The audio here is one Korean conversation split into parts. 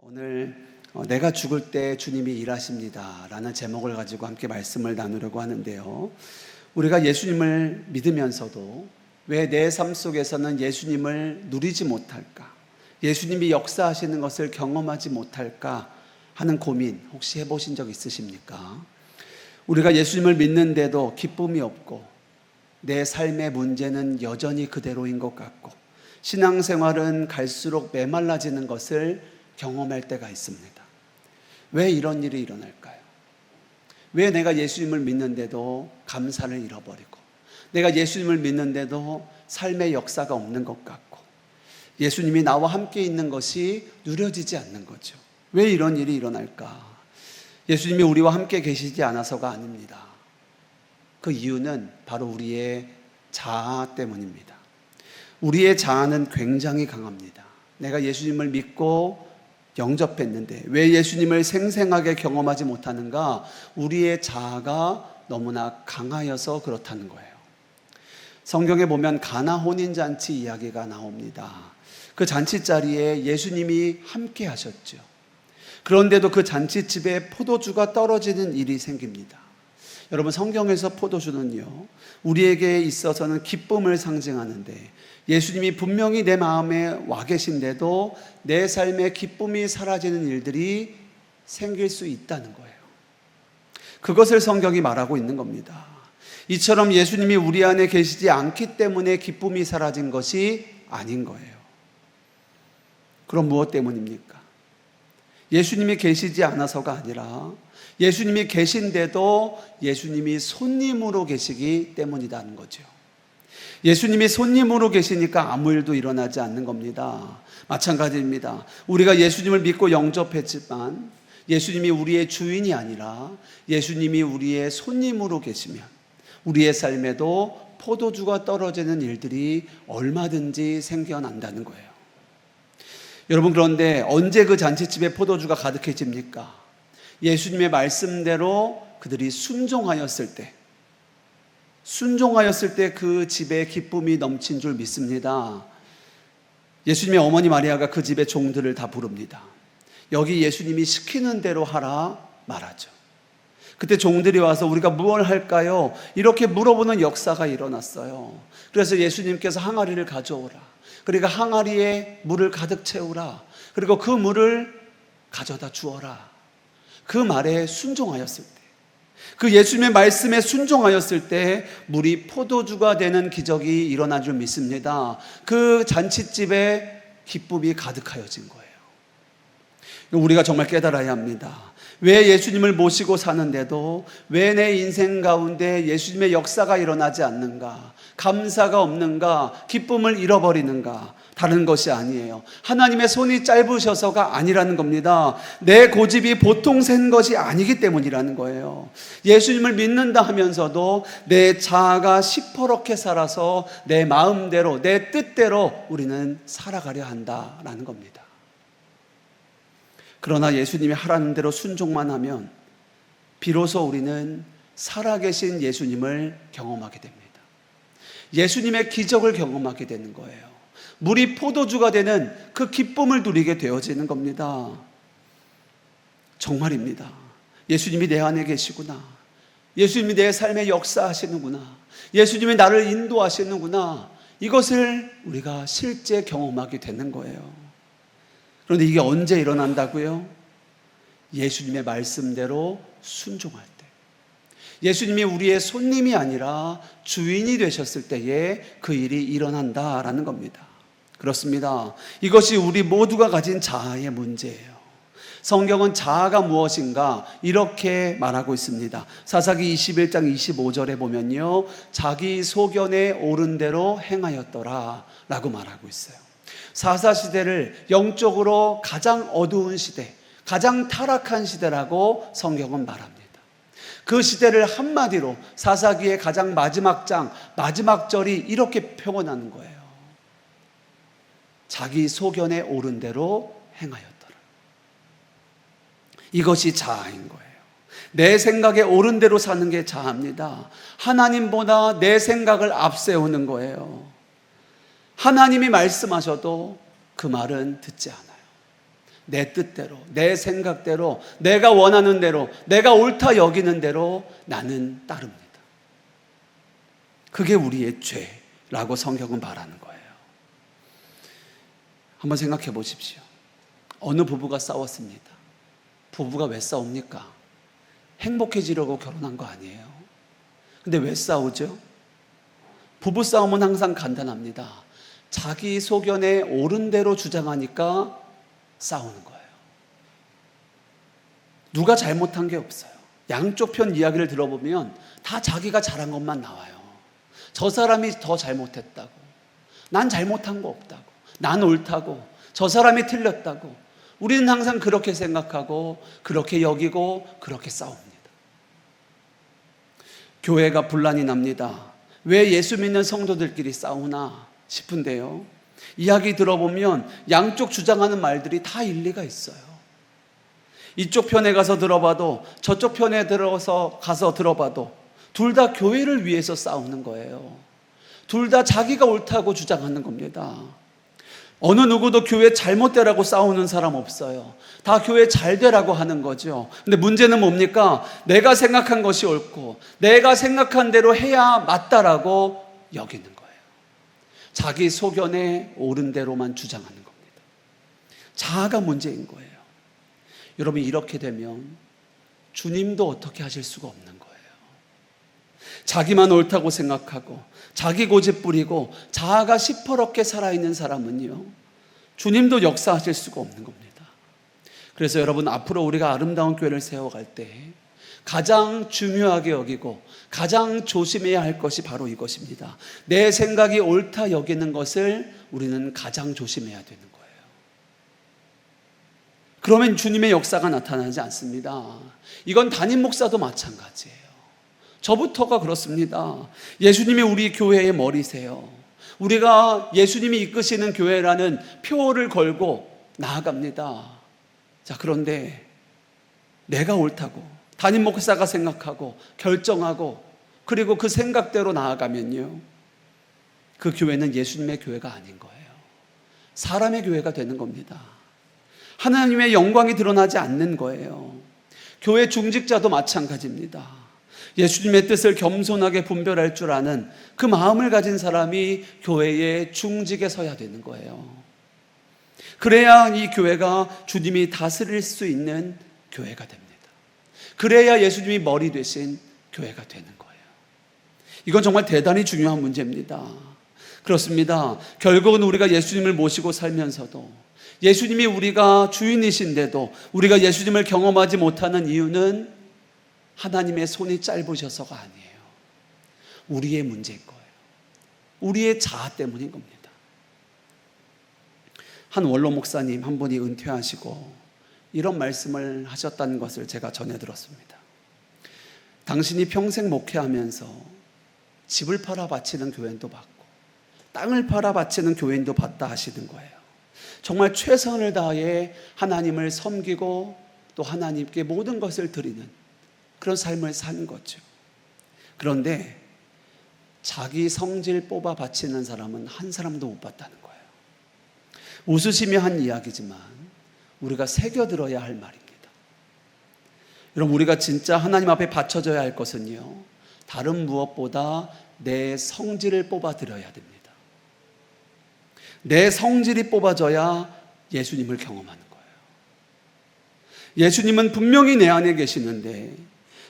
오늘 내가 죽을 때 주님이 일하십니다 라는 제목을 가지고 함께 말씀을 나누려고 하는데요, 우리가 예수님을 믿으면서도 왜 내 삶 속에서는 예수님을 누리지 못할까, 예수님이 역사하시는 것을 경험하지 못할까 하는 고민 혹시 해보신 적 있으십니까? 우리가 예수님을 믿는데도 기쁨이 없고 내 삶의 문제는 여전히 그대로인 것 같고 신앙생활은 갈수록 메말라지는 것을 경험할 때가 있습니다. 왜 이런 일이 일어날까요? 왜 내가 예수님을 믿는데도 감사를 잃어버리고, 내가 예수님을 믿는데도 삶의 역사가 없는 것 같고, 예수님이 나와 함께 있는 것이 누려지지 않는 거죠. 왜 이런 일이 일어날까? 예수님이 우리와 함께 계시지 않아서가 아닙니다. 그 이유는 바로 우리의 자아 때문입니다. 우리의 자아는 굉장히 강합니다. 내가 예수님을 믿고 영접했는데 왜 예수님을 생생하게 경험하지 못하는가? 우리의 자아가 너무나 강하여서 그렇다는 거예요. 성경에 보면 가나 혼인잔치 이야기가 나옵니다. 그 잔치 자리에 예수님이 함께 하셨죠. 그런데도 그 잔치집에 포도주가 떨어지는 일이 생깁니다. 여러분, 성경에서 포도주는요, 우리에게 있어서는 기쁨을 상징하는데 예수님이 분명히 내 마음에 와 계신데도 내 삶의 기쁨이 사라지는 일들이 생길 수 있다는 거예요. 그것을 성경이 말하고 있는 겁니다. 이처럼 예수님이 우리 안에 계시지 않기 때문에 기쁨이 사라진 것이 아닌 거예요. 그럼 무엇 때문입니까? 예수님이 계시지 않아서가 아니라 예수님이 계신데도 예수님이 손님으로 계시기 때문이라는 거죠. 예수님이 손님으로 계시니까 아무 일도 일어나지 않는 겁니다. 마찬가지입니다. 우리가 예수님을 믿고 영접했지만 예수님이 우리의 주인이 아니라 예수님이 우리의 손님으로 계시면 우리의 삶에도 포도주가 떨어지는 일들이 얼마든지 생겨난다는 거예요. 여러분, 그런데 언제 그 잔치집에 포도주가 가득해집니까? 예수님의 말씀대로 그들이 순종하였을 때 그 집에 기쁨이 넘친 줄 믿습니다. 예수님의 어머니 마리아가 그 집의 종들을 다 부릅니다. 여기 예수님이 시키는 대로 하라 말하죠. 그때 종들이 와서 우리가 무엇을 할까요? 이렇게 물어보는 역사가 일어났어요. 그래서 예수님께서 항아리를 가져오라. 그러니까 항아리에 물을 가득 채우라. 그리고 그 물을 가져다 주어라. 그 말에 순종하였을 때, 그 예수님의 말씀에 순종하였을 때 물이 포도주가 되는 기적이 일어난 줄 믿습니다. 그 잔치집에 기쁨이 가득하여진 거예요. 우리가 정말 깨달아야 합니다. 왜 예수님을 모시고 사는데도 왜 내 인생 가운데 예수님의 역사가 일어나지 않는가? 감사가 없는가? 기쁨을 잃어버리는가? 다른 것이 아니에요. 하나님의 손이 짧으셔서가 아니라는 겁니다. 내 고집이 보통 센 것이 아니기 때문이라는 거예요. 예수님을 믿는다 하면서도 내 자아가 시퍼렇게 살아서 내 마음대로, 내 뜻대로 우리는 살아가려 한다라는 겁니다. 그러나 예수님이 하라는 대로 순종만 하면 비로소 우리는 살아계신 예수님을 경험하게 됩니다. 예수님의 기적을 경험하게 되는 거예요. 물이 포도주가 되는 그 기쁨을 누리게 되어지는 겁니다. 정말입니다. 예수님이 내 안에 계시구나. 예수님이 내 삶에 역사하시는구나. 예수님이 나를 인도하시는구나. 이것을 우리가 실제 경험하게 되는 거예요. 그런데 이게 언제 일어난다고요? 예수님의 말씀대로 순종할 때. 예수님이 우리의 손님이 아니라 주인이 되셨을 때에 그 일이 일어난다라는 겁니다. 그렇습니다. 이것이 우리 모두가 가진 자아의 문제예요. 성경은 자아가 무엇인가 이렇게 말하고 있습니다. 사사기 21장 25절에 보면요, 자기 소견에 옳은 대로 행하였더라 라고 말하고 있어요. 사사시대를 영적으로 가장 어두운 시대, 가장 타락한 시대라고 성경은 말합니다. 그 시대를 한마디로 사사기의 가장 마지막 장, 마지막 절이 이렇게 표현하는 거예요. 자기 소견에 옳은 대로 행하였더라. 이것이 자아인 거예요. 내 생각에 옳은 대로 사는 게 자아입니다. 하나님보다 내 생각을 앞세우는 거예요. 하나님이 말씀하셔도 그 말은 듣지 않아요. 내 뜻대로, 내 생각대로, 내가 원하는 대로, 내가 옳다 여기는 대로 나는 따릅니다. 그게 우리의 죄라고 성경은 말하는 거예요. 한번 생각해 보십시오. 어느 부부가 싸웠습니다. 부부가 왜 싸웁니까? 행복해지려고 결혼한 거 아니에요. 근데 왜 싸우죠? 부부 싸움은 항상 간단합니다. 자기 소견에 옳은 대로 주장하니까 싸우는 거예요. 누가 잘못한 게 없어요. 양쪽 편 이야기를 들어보면 다 자기가 잘한 것만 나와요. 저 사람이 더 잘못했다고, 난 잘못한 거 없다고, 난 옳다고, 저 사람이 틀렸다고. 우리는 항상 그렇게 생각하고 그렇게 여기고 그렇게 싸웁니다. 교회가 분란이 납니다. 왜 예수 믿는 성도들끼리 싸우나 싶은데요, 이야기 들어보면 양쪽 주장하는 말들이 다 일리가 있어요. 이쪽 편에 가서 들어봐도 저쪽 편에 가서 들어봐도 둘 다 교회를 위해서 싸우는 거예요. 둘 다 자기가 옳다고 주장하는 겁니다. 어느 누구도 교회 잘못되라고 싸우는 사람 없어요. 다 교회 잘되라고 하는 거죠. 근데 문제는 뭡니까? 내가 생각한 것이 옳고 내가 생각한 대로 해야 맞다라고 여기는 거예요. 자기 소견에 옳은 대로만 주장하는 겁니다. 자아가 문제인 거예요. 여러분, 이렇게 되면 주님도 어떻게 하실 수가 없는 거예요. 자기만 옳다고 생각하고 자기 고집 부리고 자아가 시퍼렇게 살아있는 사람은요, 주님도 역사하실 수가 없는 겁니다. 그래서 여러분, 앞으로 우리가 아름다운 교회를 세워갈 때 가장 중요하게 여기고 가장 조심해야 할 것이 바로 이것입니다. 내 생각이 옳다 여기는 것을 우리는 가장 조심해야 되는 거예요. 그러면 주님의 역사가 나타나지 않습니다. 이건 담임 목사도 마찬가지예요. 저부터가 그렇습니다. 예수님이 우리 교회의 머리세요. 우리가 예수님이 이끄시는 교회라는 표를 걸고 나아갑니다. 자, 그런데 내가 옳다고 담임 목사가 생각하고 결정하고 그리고 그 생각대로 나아가면요, 그 교회는 예수님의 교회가 아닌 거예요. 사람의 교회가 되는 겁니다. 하나님의 영광이 드러나지 않는 거예요. 교회 중직자도 마찬가지입니다. 예수님의 뜻을 겸손하게 분별할 줄 아는 그 마음을 가진 사람이 교회의 중직에 서야 되는 거예요. 그래야 이 교회가 주님이 다스릴 수 있는 교회가 됩니다. 그래야 예수님이 머리 되신 교회가 되는 거예요. 이건 정말 대단히 중요한 문제입니다. 그렇습니다. 결국은 우리가 예수님을 모시고 살면서도, 예수님이 우리가 주인이신데도 우리가 예수님을 경험하지 못하는 이유는 하나님의 손이 짧으셔서가 아니에요. 우리의 문제인 거예요. 우리의 자아 때문인 겁니다. 한 원로 목사님 한 분이 은퇴하시고 이런 말씀을 하셨다는 것을 제가 전해 들었습니다. 당신이 평생 목회하면서 집을 팔아 바치는 교인도 받고 땅을 팔아 바치는 교인도 받다 하시는 거예요. 정말 최선을 다해 하나님을 섬기고 또 하나님께 모든 것을 드리는 그런 삶을 사는 거죠. 그런데 자기 성질 뽑아 바치는 사람은 한 사람도 못 봤다는 거예요. 웃으시며 한 이야기지만 우리가 새겨들어야 할 말입니다. 여러분, 우리가 진짜 하나님 앞에 바쳐져야 할 것은요, 다른 무엇보다 내 성질을 뽑아 드려야 됩니다. 내 성질이 뽑아져야 예수님을 경험하는 거예요. 예수님은 분명히 내 안에 계시는데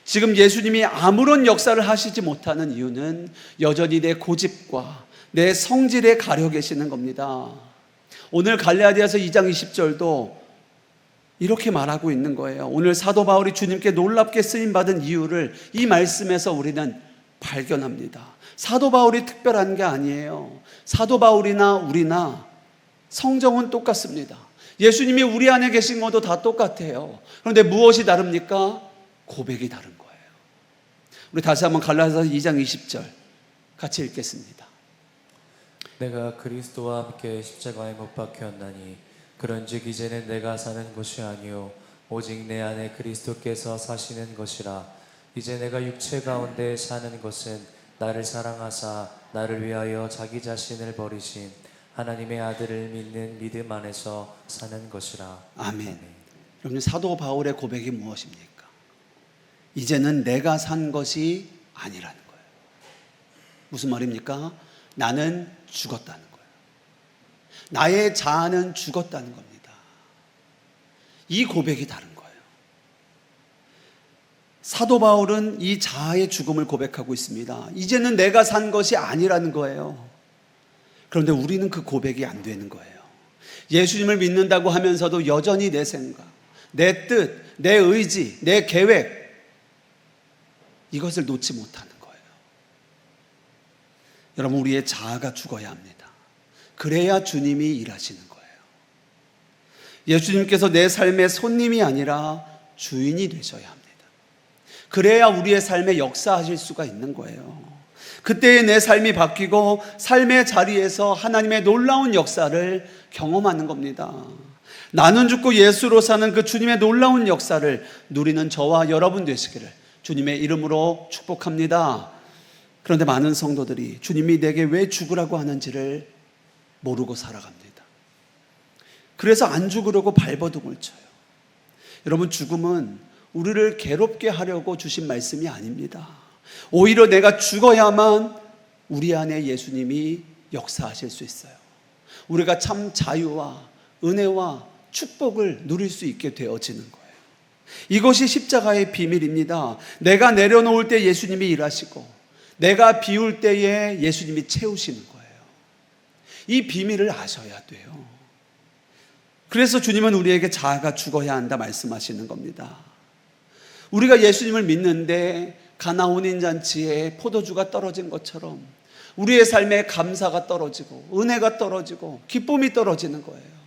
지금 예수님이 아무런 역사를 하시지 못하는 이유는 여전히 내 고집과 내 성질에 가려 계시는 겁니다. 오늘 갈라디아서 2장 20절도 이렇게 말하고 있는 거예요. 오늘 사도 바울이 주님께 놀랍게 쓰임받은 이유를 이 말씀에서 우리는 발견합니다. 사도 바울이 특별한 게 아니에요. 사도 바울이나 우리나 성정은 똑같습니다. 예수님이 우리 안에 계신 것도 다 똑같아요. 그런데 무엇이 다릅니까? 고백이 다른 거예요. 우리 다시 한번 갈라디아서 2장 20절 같이 읽겠습니다. 내가 그리스도와 함께 십자가에 못 박혔나니 그런즉 이제는 내가 사는 것이 아니요 오직 내 안에 그리스도께서 사시는 것이라. 이제 내가 육체 가운데 사는 것은 나를 사랑하사 나를 위하여 자기 자신을 버리신 하나님의 아들을 믿는 믿음 안에서 사는 것이라. 아멘. 여러분, 사도 바울의 고백이 무엇입니까? 이제는 내가 산 것이 아니라는 거예요. 무슨 말입니까? 나는 죽었다는 거예요. 나의 자아는 죽었다는 겁니다. 이 고백이 다른 거예요. 사도 바울은 이 자아의 죽음을 고백하고 있습니다. 이제는 내가 산 것이 아니라는 거예요. 그런데 우리는 그 고백이 안 되는 거예요. 예수님을 믿는다고 하면서도 여전히 내 생각, 내 뜻, 내 의지, 내 계획, 이것을 놓지 못하는 거예요. 여러분, 우리의 자아가 죽어야 합니다. 그래야 주님이 일하시는 거예요. 예수님께서 내 삶의 손님이 아니라 주인이 되셔야 합니다. 그래야 우리의 삶에 역사하실 수가 있는 거예요. 그때의 내 삶이 바뀌고 삶의 자리에서 하나님의 놀라운 역사를 경험하는 겁니다. 나는 죽고 예수로 사는 그 주님의 놀라운 역사를 누리는 저와 여러분 되시기를 주님의 이름으로 축복합니다. 그런데 많은 성도들이 주님이 내게 왜 죽으라고 하는지를 모르고 살아갑니다. 그래서 안 죽으려고 발버둥을 쳐요. 여러분, 죽음은 우리를 괴롭게 하려고 주신 말씀이 아닙니다. 오히려 내가 죽어야만 우리 안에 예수님이 역사하실 수 있어요. 우리가 참 자유와 은혜와 축복을 누릴 수 있게 되어지는 거예요. 이것이 십자가의 비밀입니다. 내가 내려놓을 때 예수님이 일하시고 내가 비울 때에 예수님이 채우시는 거예요. 이 비밀을 아셔야 돼요. 그래서 주님은 우리에게 자아가 죽어야 한다 말씀하시는 겁니다. 우리가 예수님을 믿는데 가나 혼인잔치에 포도주가 떨어진 것처럼 우리의 삶에 감사가 떨어지고 은혜가 떨어지고 기쁨이 떨어지는 거예요.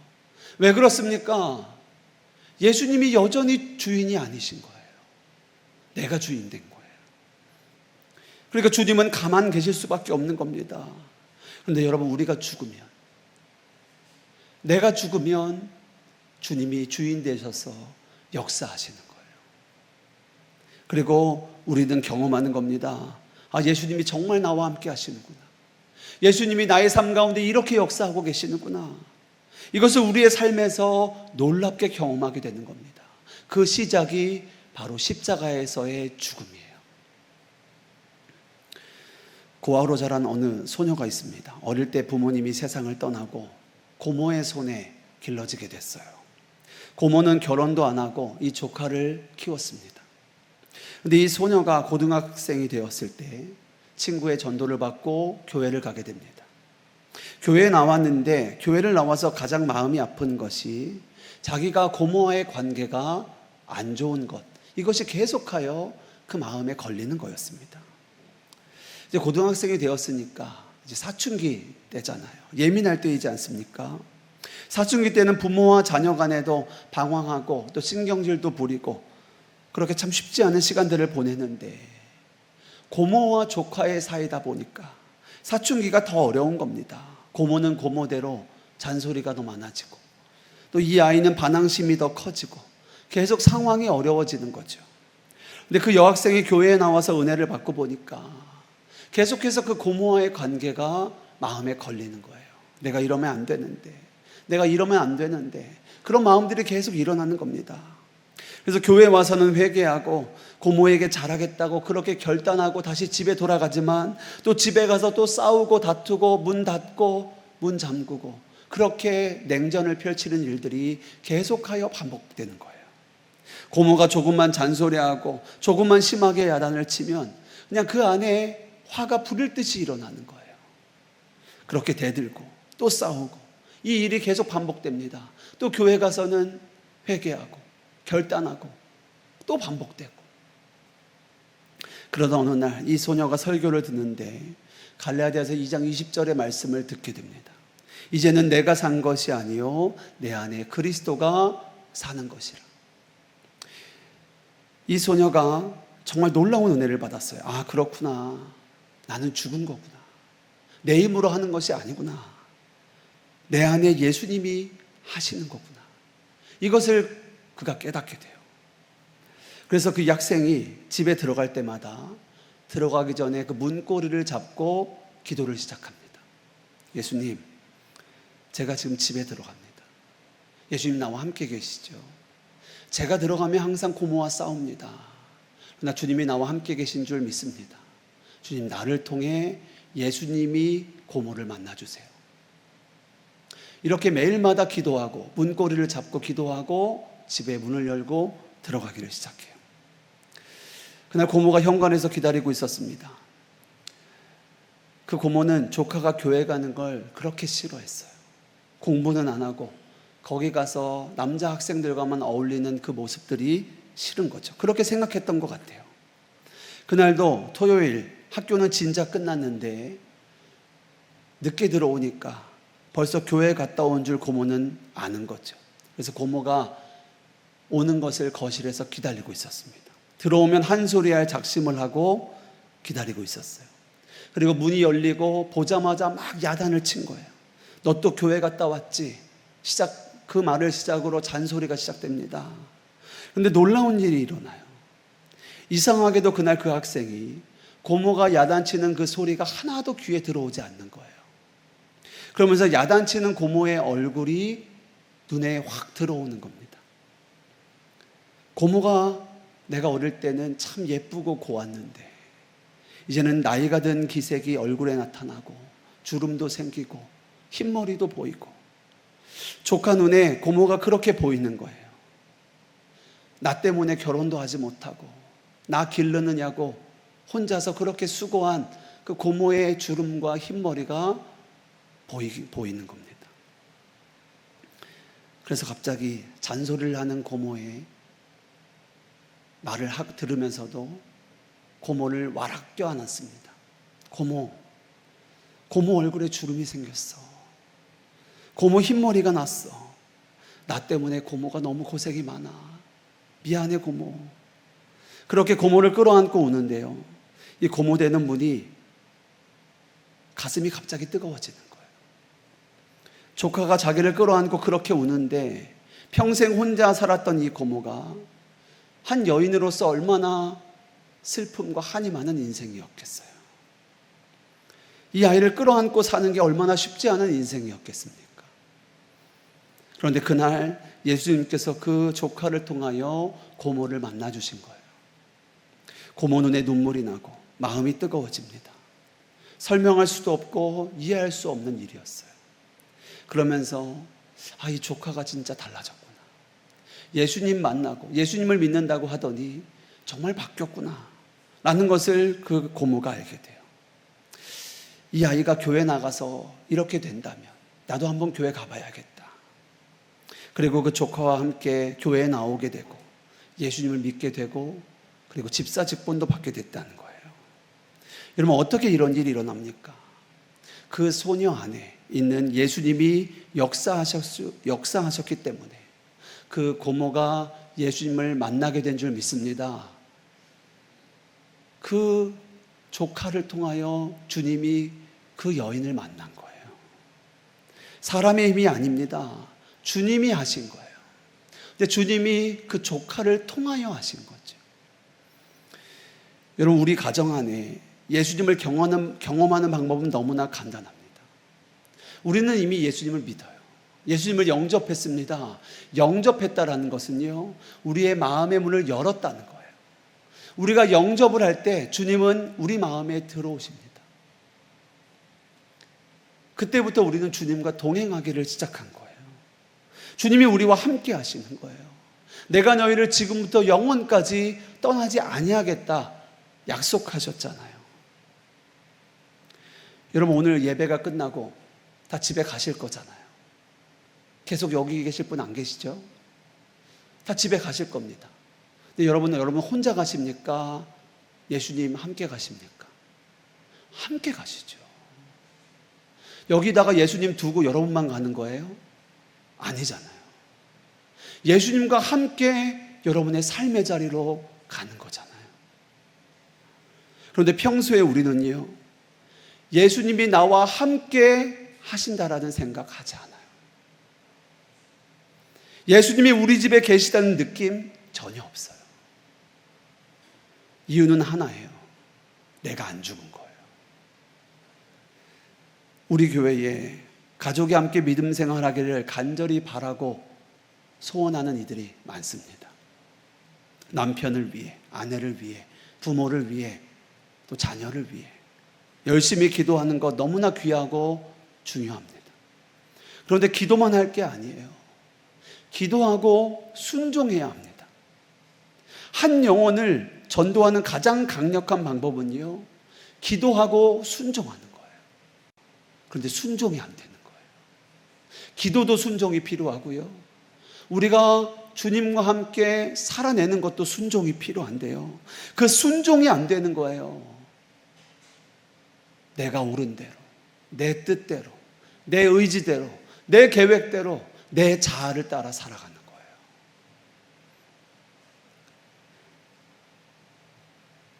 왜 그렇습니까? 예수님이 여전히 주인이 아니신 거예요. 내가 주인 된 거예요. 그러니까 주님은 가만 계실 수밖에 없는 겁니다. 그런데 여러분, 우리가 죽으면, 내가 죽으면 주님이 주인 되셔서 역사하시는 거예요. 그리고 우리는 경험하는 겁니다. 아, 예수님이 정말 나와 함께 하시는구나. 예수님이 나의 삶 가운데 이렇게 역사하고 계시는구나. 이것을 우리의 삶에서 놀랍게 경험하게 되는 겁니다. 그 시작이 바로 십자가에서의 죽음이에요. 고아로 자란 어느 소녀가 있습니다. 어릴 때 부모님이 세상을 떠나고 고모의 손에 길러지게 됐어요. 고모는 결혼도 안 하고 이 조카를 키웠습니다. 그런데 이 소녀가 고등학생이 되었을 때 친구의 전도를 받고 교회를 가게 됩니다. 교회에 나왔는데 교회를 나와서 가장 마음이 아픈 것이 자기가 고모와의 관계가 안 좋은 것, 이것이 계속하여 그 마음에 걸리는 거였습니다. 이제 고등학생이 되었으니까 이제 사춘기 때잖아요. 예민할 때이지 않습니까? 사춘기 때는 부모와 자녀 간에도 방황하고 또 신경질도 부리고 그렇게 참 쉽지 않은 시간들을 보내는데 고모와 조카의 사이다 보니까 사춘기가 더 어려운 겁니다. 고모는 고모대로 잔소리가 더 많아지고 또 이 아이는 반항심이 더 커지고 계속 상황이 어려워지는 거죠. 근데 그 여학생이 교회에 나와서 은혜를 받고 보니까 계속해서 그 고모와의 관계가 마음에 걸리는 거예요. 내가 이러면 안 되는데, 내가 이러면 안 되는데, 그런 마음들이 계속 일어나는 겁니다. 그래서 교회에 와서는 회개하고 고모에게 잘하겠다고 그렇게 결단하고 다시 집에 돌아가지만 또 집에 가서 또 싸우고 다투고 문 닫고 문 잠그고 그렇게 냉전을 펼치는 일들이 계속하여 반복되는 거예요. 고모가 조금만 잔소리하고 조금만 심하게 야단을 치면 그냥 그 안에 화가 부릴 듯이 일어나는 거예요. 그렇게 대들고 또 싸우고 이 일이 계속 반복됩니다. 또 교회 가서는 회개하고 결단하고 또 반복되고. 그러다 어느 날 이 소녀가 설교를 듣는데 갈라디아서 2장 20절의 말씀을 듣게 됩니다. 이제는 내가 산 것이 아니요 내 안에 그리스도가 사는 것이라. 이 소녀가 정말 놀라운 은혜를 받았어요. 아, 그렇구나. 나는 죽은 거구나. 내 힘으로 하는 것이 아니구나. 내 안에 예수님이 하시는 거구나. 이것을 그가 깨닫게 돼요. 그래서 그 학생이 집에 들어갈 때마다 들어가기 전에 그 문고리를 잡고 기도를 시작합니다. 예수님, 제가 지금 집에 들어갑니다. 예수님 나와 함께 계시죠. 제가 들어가면 항상 고모와 싸웁니다. 그러나 주님이 나와 함께 계신 줄 믿습니다. 주님, 나를 통해 예수님이 고모를 만나주세요. 이렇게 매일마다 기도하고 문고리를 잡고 기도하고 집에 문을 열고 들어가기를 시작해요. 그날 고모가 현관에서 기다리고 있었습니다. 그 고모는 조카가 교회 가는 걸 그렇게 싫어했어요. 공부는 안 하고 거기 가서 남자 학생들과만 어울리는 그 모습들이 싫은 거죠. 그렇게 생각했던 것 같아요. 그날도 토요일 학교는 진짜 끝났는데 늦게 들어오니까 벌써 교회 갔다 온 줄 고모는 아는 거죠. 그래서 고모가 오는 것을 거실에서 기다리고 있었습니다. 들어오면 한 소리 할 작심을 하고 기다리고 있었어요. 그리고 문이 열리고 보자마자 막 야단을 친 거예요. 너 또 교회 갔다 왔지? 그 말을 시작으로 잔소리가 시작됩니다. 그런데 놀라운 일이 일어나요. 이상하게도 그날 그 학생이 고모가 야단치는 그 소리가 하나도 귀에 들어오지 않는 거예요. 그러면서 야단치는 고모의 얼굴이 눈에 확 들어오는 겁니다. 고모가 내가 어릴 때는 참 예쁘고 고왔는데 이제는 나이가 든 기색이 얼굴에 나타나고 주름도 생기고 흰머리도 보이고 조카 눈에 고모가 그렇게 보이는 거예요. 나 때문에 결혼도 하지 못하고 나 기르느냐고 혼자서 그렇게 수고한 그 고모의 주름과 흰머리가 보이는 겁니다. 그래서 갑자기 잔소리를 하는 고모의 말을 들으면서도 고모를 와락 껴안았습니다. 고모 얼굴에 주름이 생겼어. 고모 흰머리가 났어. 나 때문에 고모가 너무 고생이 많아. 미안해 고모. 그렇게 고모를 끌어안고 우는데요, 이 고모 되는 분이 가슴이 갑자기 뜨거워지는 거예요. 조카가 자기를 끌어안고 그렇게 우는데 평생 혼자 살았던 이 고모가 한 여인으로서 얼마나 슬픔과 한이 많은 인생이었겠어요. 이 아이를 끌어안고 사는 게 얼마나 쉽지 않은 인생이었겠습니까? 그런데 그날 예수님께서 그 조카를 통하여 고모를 만나주신 거예요. 고모 눈에 눈물이 나고 마음이 뜨거워집니다. 설명할 수도 없고 이해할 수 없는 일이었어요. 그러면서 이 조카가 진짜 달라졌구나. 예수님 만나고 예수님을 믿는다고 하더니 정말 바뀌었구나 라는 것을 그 고모가 알게 돼요. 이 아이가 교회 나가서 이렇게 된다면 나도 한번 교회 가봐야겠다. 그리고 그 조카와 함께 교회에 나오게 되고 예수님을 믿게 되고 그리고 집사 직분도 받게 됐다는 거예요. 여러분, 어떻게 이런 일이 일어납니까? 그 소녀 안에 있는 예수님이 역사하셨기 때문에 그 고모가 예수님을 만나게 된 줄 믿습니다. 그 조카를 통하여 주님이 그 여인을 만난 거예요. 사람의 힘이 아닙니다. 주님이 하신 거예요. 근데 주님이 그 조카를 통하여 하신 거죠. 여러분, 우리 가정 안에 예수님을 경험하는 방법은 너무나 간단합니다. 우리는 이미 예수님을 믿어요. 예수님을 영접했습니다. 영접했다라는 것은요, 우리의 마음의 문을 열었다는 거예요. 우리가 영접을 할 때 주님은 우리 마음에 들어오십니다. 그때부터 우리는 주님과 동행하기를 시작한 거예요. 주님이 우리와 함께 하시는 거예요. 내가 너희를 지금부터 영원까지 떠나지 아니하겠다 약속하셨잖아요. 여러분, 오늘 예배가 끝나고 다 집에 가실 거잖아요. 계속 여기 계실 분 안 계시죠? 다 집에 가실 겁니다. 근데 여러분 혼자 가십니까? 예수님 함께 가십니까? 함께 가시죠. 여기다가 예수님 두고 여러분만 가는 거예요? 아니잖아요. 예수님과 함께 여러분의 삶의 자리로 가는 거잖아요. 그런데 평소에 우리는요, 예수님이 나와 함께 하신다라는 생각하지 않아요. 예수님이 우리 집에 계시다는 느낌 전혀 없어요. 이유는 하나예요. 내가 안 죽은 거예요. 우리 교회에 가족이 함께 믿음 생활하기를 간절히 바라고 소원하는 이들이 많습니다. 남편을 위해, 아내를 위해, 부모를 위해, 또 자녀를 위해 열심히 기도하는 것 너무나 귀하고 중요합니다. 그런데 기도만 할 게 아니에요. 기도하고 순종해야 합니다. 한 영혼을 전도하는 가장 강력한 방법은요, 기도하고 순종하는 거예요. 그런데 순종이 안 되는 거예요. 기도도 순종이 필요하고요, 우리가 주님과 함께 살아내는 것도 순종이 필요한데요, 그 순종이 안 되는 거예요. 내가 옳은 대로, 내 뜻대로, 내 의지대로, 내 계획대로, 내 자아를 따라 살아가는 거예요.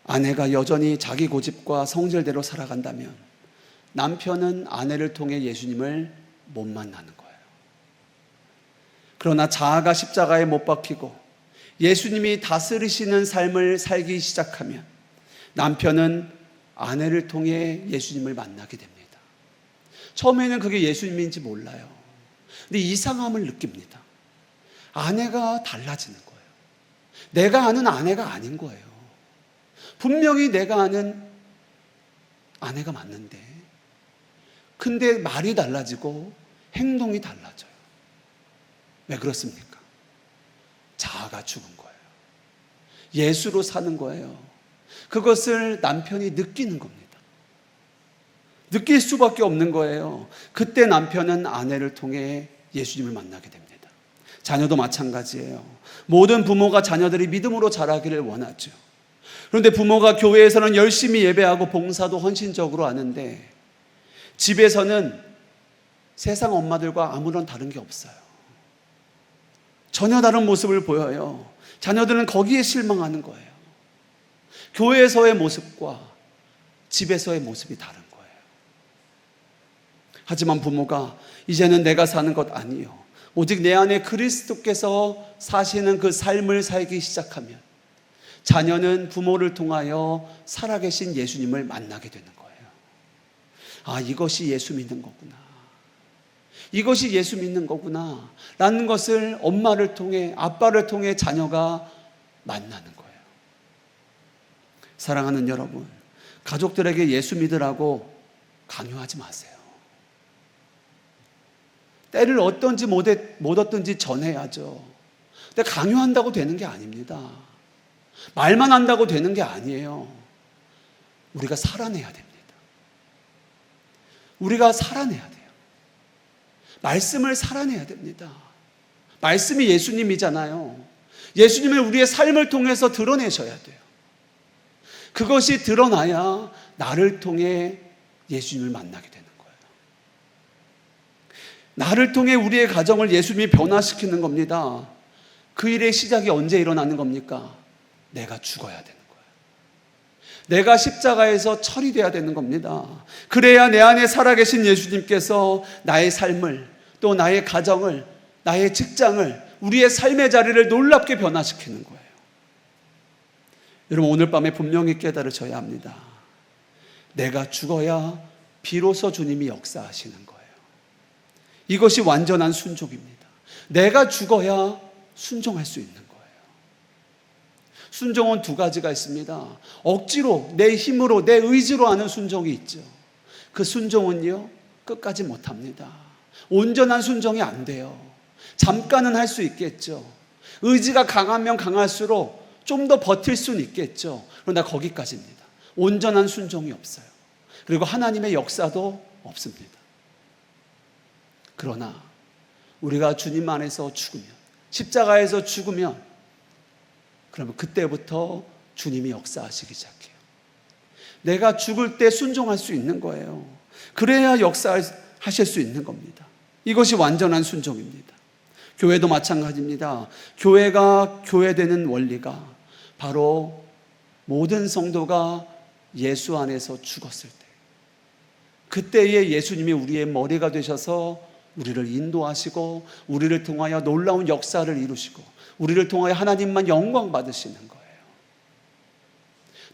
아내가 여전히 자기 고집과 성질대로 살아간다면 남편은 아내를 통해 예수님을 못 만나는 거예요. 그러나 자아가 십자가에 못 박히고 예수님이 다스리시는 삶을 살기 시작하면 남편은 아내를 통해 예수님을 만나게 됩니다. 처음에는 그게 예수님인지 몰라요. 근데 이상함을 느낍니다. 아내가 달라지는 거예요. 내가 아는 아내가 아닌 거예요. 분명히 내가 아는 아내가 맞는데, 근데 말이 달라지고 행동이 달라져요. 왜 그렇습니까? 자아가 죽은 거예요. 예수로 사는 거예요. 그것을 남편이 느끼는 겁니다. 느낄 수밖에 없는 거예요. 그때 남편은 아내를 통해 예수님을 만나게 됩니다. 자녀도 마찬가지예요. 모든 부모가 자녀들이 믿음으로 자라기를 원하죠. 그런데 부모가 교회에서는 열심히 예배하고 봉사도 헌신적으로 하는데 집에서는 세상 엄마들과 아무런 다른 게 없어요. 전혀 다른 모습을 보여요. 자녀들은 거기에 실망하는 거예요. 교회에서의 모습과 집에서의 모습이 다른 거예요. 하지만 부모가 이제는 내가 사는 것 아니요, 오직 내 안에 그리스도께서 사시는 그 삶을 살기 시작하면 자녀는 부모를 통하여 살아계신 예수님을 만나게 되는 거예요. 아, 이것이 예수 믿는 거구나. 이것이 예수 믿는 거구나 라는 것을 엄마를 통해, 아빠를 통해 자녀가 만나는 거예요. 사랑하는 여러분, 가족들에게 예수 믿으라고 강요하지 마세요. 때를 얻든지 못 얻든지 전해야죠. 근데 강요한다고 되는 게 아닙니다. 말만 한다고 되는 게 아니에요. 우리가 살아내야 됩니다. 우리가 살아내야 돼요. 말씀을 살아내야 됩니다. 말씀이 예수님이잖아요. 예수님을 우리의 삶을 통해서 드러내셔야 돼요. 그것이 드러나야 나를 통해 예수님을 만나게 되는 거예요. 나를 통해 우리의 가정을 예수님이 변화시키는 겁니다. 그 일의 시작이 언제 일어나는 겁니까? 내가 죽어야 되는 거예요. 내가 십자가에서 처리돼야 되는 겁니다. 그래야 내 안에 살아계신 예수님께서 나의 삶을, 또 나의 가정을, 나의 직장을, 우리의 삶의 자리를 놀랍게 변화시키는 거예요. 여러분, 오늘 밤에 분명히 깨달으셔야 합니다. 내가 죽어야 비로소 주님이 역사하시는 거예요. 이것이 완전한 순종입니다. 내가 죽어야 순종할 수 있는 거예요. 순종은 두 가지가 있습니다. 억지로, 내 힘으로, 내 의지로 하는 순종이 있죠. 그 순종은요, 끝까지 못합니다. 온전한 순종이 안 돼요. 잠깐은 할 수 있겠죠. 의지가 강하면 강할수록 좀 더 버틸 수는 있겠죠. 그러나 거기까지입니다. 온전한 순종이 없어요. 그리고 하나님의 역사도 없습니다. 그러나 우리가 주님 안에서 죽으면, 십자가에서 죽으면, 그러면 그때부터 주님이 역사하시기 시작해요. 내가 죽을 때 순종할 수 있는 거예요. 그래야 역사하실 수 있는 겁니다. 이것이 완전한 순종입니다. 교회도 마찬가지입니다. 교회가 교회되는 원리가 바로 모든 성도가 예수 안에서 죽었을 때, 그때에 예수님이 우리의 머리가 되셔서 우리를 인도하시고 우리를 통하여 놀라운 역사를 이루시고 우리를 통하여 하나님만 영광 받으시는 거예요.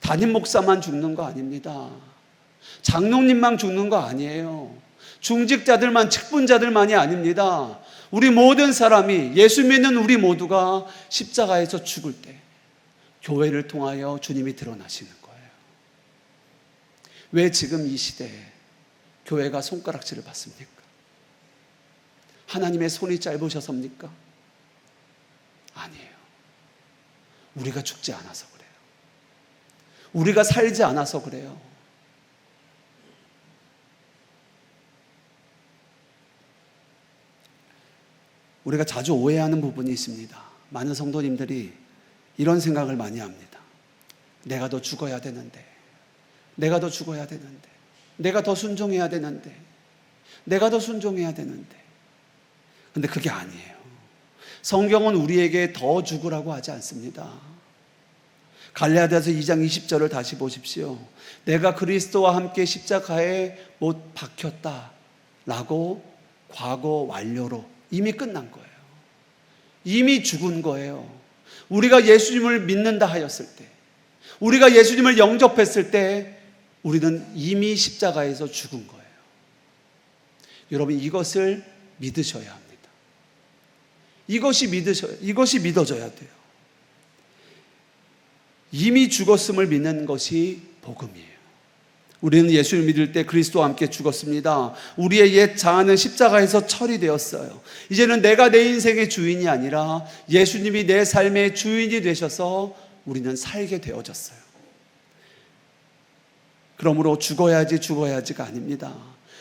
담임 목사만 죽는 거 아닙니다. 장로님만 죽는 거 아니에요. 중직자들만, 직분자들만이 아닙니다. 우리 모든 사람이, 예수 믿는 우리 모두가 십자가에서 죽을 때 교회를 통하여 주님이 드러나시는 거예요. 왜 지금 이 시대에 교회가 손가락질을 받습니까? 하나님의 손이 짧으셔서입니까? 아니에요. 우리가 죽지 않아서 그래요. 우리가 살지 않아서 그래요. 우리가 자주 오해하는 부분이 있습니다. 많은 성도님들이 이런 생각을 많이 합니다. 내가 더 죽어야 되는데, 내가 더 죽어야 되는데, 내가 더 순종해야 되는데, 내가 더 순종해야 되는데. 근데 그게 아니에요. 성경은 우리에게 더 죽으라고 하지 않습니다. 갈라디아서 2장 20절을 다시 보십시오. 내가 그리스도와 함께 십자가에 못 박혔다 라고 과거 완료로 이미 끝난 거예요. 이미 죽은 거예요. 우리가 예수님을 믿는다 하였을 때, 우리가 예수님을 영접했을 때 우리는 이미 십자가에서 죽은 거예요. 여러분, 이것을 믿으셔야 합니다. 이것이 믿어져야 돼요. 이미 죽었음을 믿는 것이 복음이에요. 우리는 예수를 믿을 때 그리스도와 함께 죽었습니다. 우리의 옛 자아는 십자가에서 처리되었어요. 이제는 내가 내 인생의 주인이 아니라 예수님이 내 삶의 주인이 되셔서 우리는 살게 되어졌어요. 그러므로 죽어야지가 아닙니다.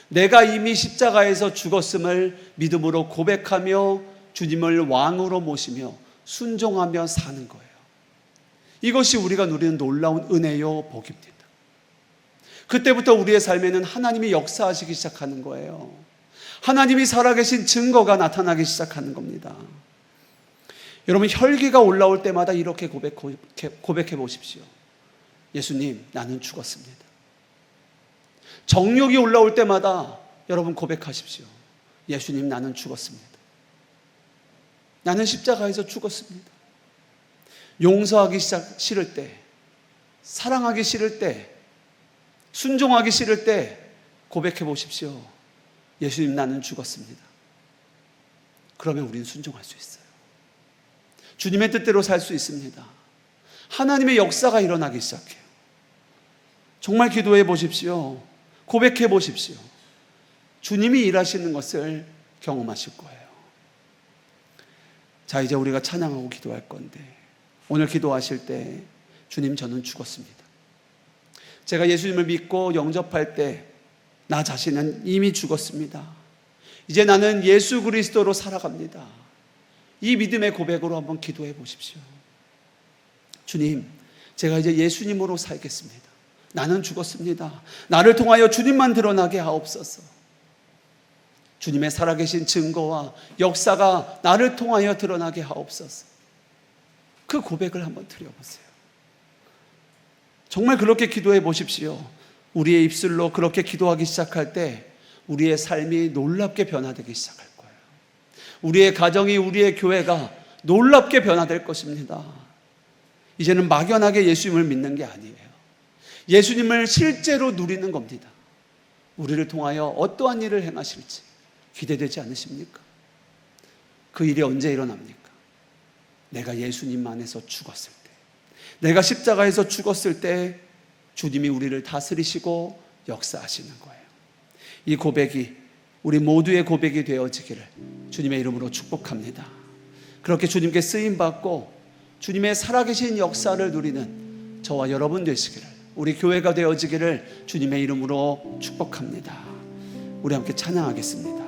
내가 이미 십자가에서 죽었음을 믿음으로 고백하며 주님을 왕으로 모시며 순종하며 사는 거예요. 이것이 우리가 누리는 놀라운 은혜요 복입니다. 그때부터 우리의 삶에는 하나님이 역사하시기 시작하는 거예요. 하나님이 살아계신 증거가 나타나기 시작하는 겁니다. 여러분, 혈기가 올라올 때마다 이렇게 고백해 보십시오. 예수님, 나는 죽었습니다. 정욕이 올라올 때마다 여러분 고백하십시오. 예수님, 나는 죽었습니다. 나는 십자가에서 죽었습니다. 용서하기 싫을 때, 사랑하기 싫을 때, 순종하기 싫을 때 고백해 보십시오. 예수님, 나는 죽었습니다. 그러면 우리는 순종할 수 있어요. 주님의 뜻대로 살 수 있습니다. 하나님의 역사가 일어나기 시작해요. 정말 기도해 보십시오. 고백해 보십시오. 주님이 일하시는 것을 경험하실 거예요. 자, 이제 우리가 찬양하고 기도할 건데, 오늘 기도하실 때 주님, 저는 죽었습니다. 제가 예수님을 믿고 영접할 때 나 자신은 이미 죽었습니다. 이제 나는 예수 그리스도로 살아갑니다. 이 믿음의 고백으로 한번 기도해 보십시오. 주님, 제가 이제 예수님으로 살겠습니다. 나는 죽었습니다. 나를 통하여 주님만 드러나게 하옵소서. 주님의 살아계신 증거와 역사가 나를 통하여 드러나게 하옵소서. 그 고백을 한번 드려보세요. 정말 그렇게 기도해 보십시오. 우리의 입술로 그렇게 기도하기 시작할 때 우리의 삶이 놀랍게 변화되기 시작할 거예요. 우리의 가정이, 우리의 교회가 놀랍게 변화될 것입니다. 이제는 막연하게 예수님을 믿는 게 아니에요. 예수님을 실제로 누리는 겁니다. 우리를 통하여 어떠한 일을 행하실지 기대되지 않으십니까? 그 일이 언제 일어납니까? 내가 예수님 안에서 죽었을 때, 내가 십자가에서 죽었을 때 주님이 우리를 다스리시고 역사하시는 거예요. 이 고백이 우리 모두의 고백이 되어지기를 주님의 이름으로 축복합니다. 그렇게 주님께 쓰임받고 주님의 살아계신 역사를 누리는 저와 여러분 되시기를, 우리 교회가 되어지기를 주님의 이름으로 축복합니다. 우리 함께 찬양하겠습니다.